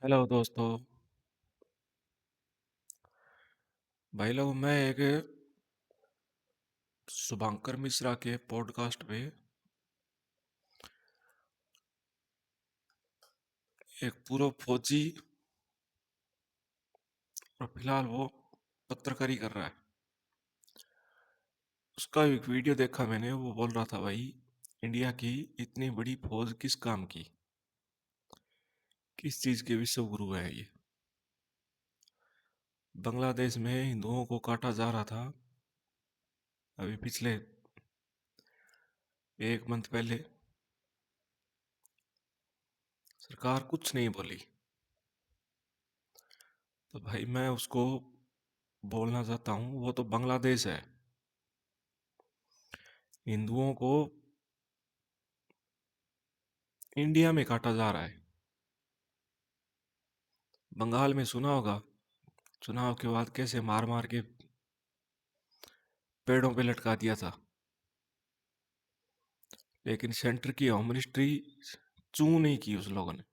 Hello दोस्तों। भाई लोग, मैं एक शुभंकर मिश्रा के पॉडकास्ट पे एक पूर्व फौजी, और फिलहाल वो पत्रकारी कर रहा है, उसका एक वीडियो देखा मैंने। वो बोल रहा था, भाई इंडिया की इतनी बड़ी फौज किस काम की, किस चीज के विश्व गुरु है ये। बांग्लादेश में हिंदुओं को काटा जा रहा था अभी पिछले एक मंथ पहले, सरकार कुछ नहीं बोली। तो भाई मैं उसको बोलना चाहता हूँ, वो तो बांग्लादेश है, हिंदुओं को इंडिया में काटा जा रहा है। बंगाल में सुना होगा, चुनाव के बाद कैसे मार मार के पेड़ों पे लटका दिया था। लेकिन सेंटर की होम मिनिस्ट्री चू नहीं की उस लोगों ने,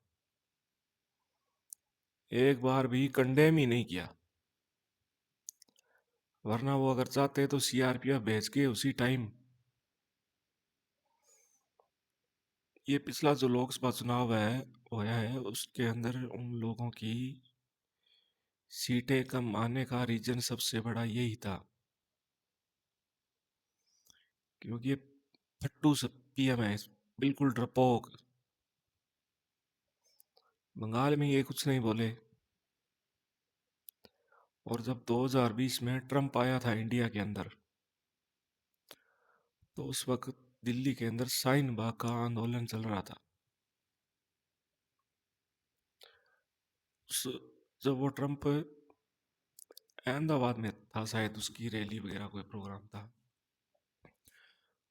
एक बार भी कंडेम ही नहीं किया। वरना वो अगर चाहते तो सीआरपीएफ भेज के उसी टाइम, ये पिछला जो लोकसभा चुनाव है होया है, उसके अंदर उन लोगों की सीटें कम आने का रीजन सबसे बड़ा यही था, क्योंकि ये फट्टू पीएम है, बिल्कुल डरपोक। बंगाल में ये कुछ नहीं बोले। और जब 2020 में ट्रम्प आया था इंडिया के अंदर, तो उस वक्त दिल्ली के अंदर शाहीन बाग का आंदोलन चल रहा था। उस- जब वो ट्रम्प अहमदाबाद में था, शायद उसकी रैली वगैरह कोई प्रोग्राम था,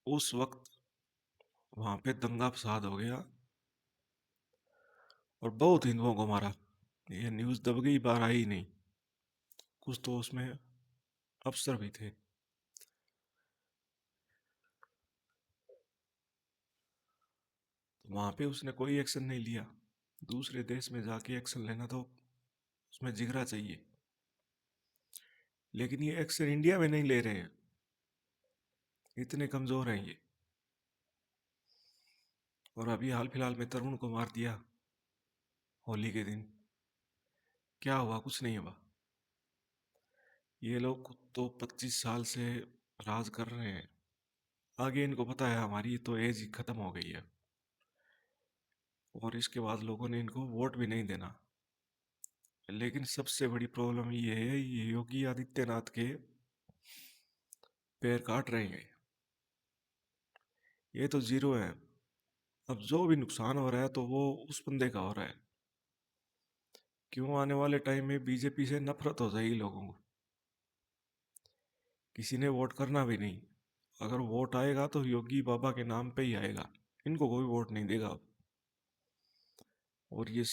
उस वक्त वहां पे दंगा फसाद हो गया और बहुत हिंदुओं को मारा। ये न्यूज़ दब गई, बार आई नहीं। कुछ तो उसमें अफसर भी थे। तो वहां पे उसने कोई एक्शन नहीं लिया। दूसरे देश में जाके एक्शन लेना तो उसमें जिगरा चाहिए, लेकिन ये एक्शन इंडिया में नहीं ले रहे हैं, इतने कमजोर हैं ये। और अभी हाल फिलहाल में तरुण को मार दिया होली के दिन। क्या हुआ? कुछ नहीं हुआ। ये लोग तो 25 साल से राज कर रहे हैं। आगे इनको पता है हमारी तो एज खत्म हो गई है, और इसके बाद लोगों ने इनको वोट भी नहीं देना। लेकिन सबसे बड़ी प्रॉब्लम ये है, ये योगी आदित्यनाथ के पैर काट रहे हैं। ये तो जीरो है। अब जो भी नुकसान हो रहा है तो वो उस बंदे का हो रहा है। क्यों? आने वाले टाइम में बीजेपी से नफरत हो जाएगी लोगों को, किसी ने वोट करना भी नहीं। अगर वोट आएगा तो योगी बाबा के नाम पे ही आएगा, इनको कोई वोट नहीं देगा अब। और ये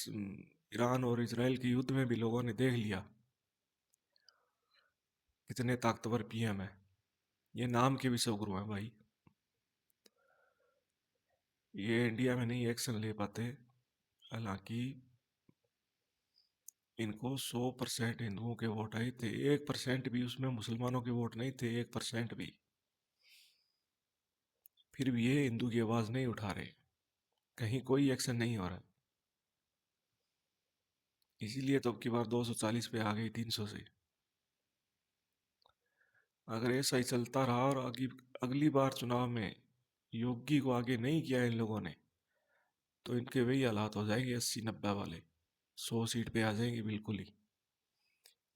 ईरान और इसराइल के युद्ध में भी लोगों ने देख लिया कितने ताकतवर पीएम है। ये नाम के भी सब गुरु हैं भाई। ये इंडिया में नहीं एक्शन ले पाते। हालांकि इनको 100% हिंदुओं के वोट आए थे, 1% भी उसमें मुसलमानों के वोट नहीं थे, 1% भी। फिर भी ये हिंदू की आवाज नहीं उठा रहे, कहीं कोई एक्शन नहीं हो रहा। इसीलिए तो अब की बार 240 पे आ गई 300 से। अगर ऐसा ही चलता रहा और अगली बार चुनाव में योगी को आगे नहीं किया इन लोगों ने, तो इनके वही हालात हो जाएंगे 80-90 वाले। 100 सीट पे आ जाएंगे बिल्कुल ही,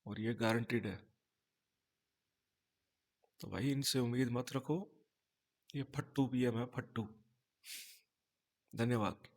और ये गारंटेड है। तो भाई इनसे उम्मीद मत रखो, ये फट्टू पीएम है, फट्टू। धन्यवाद।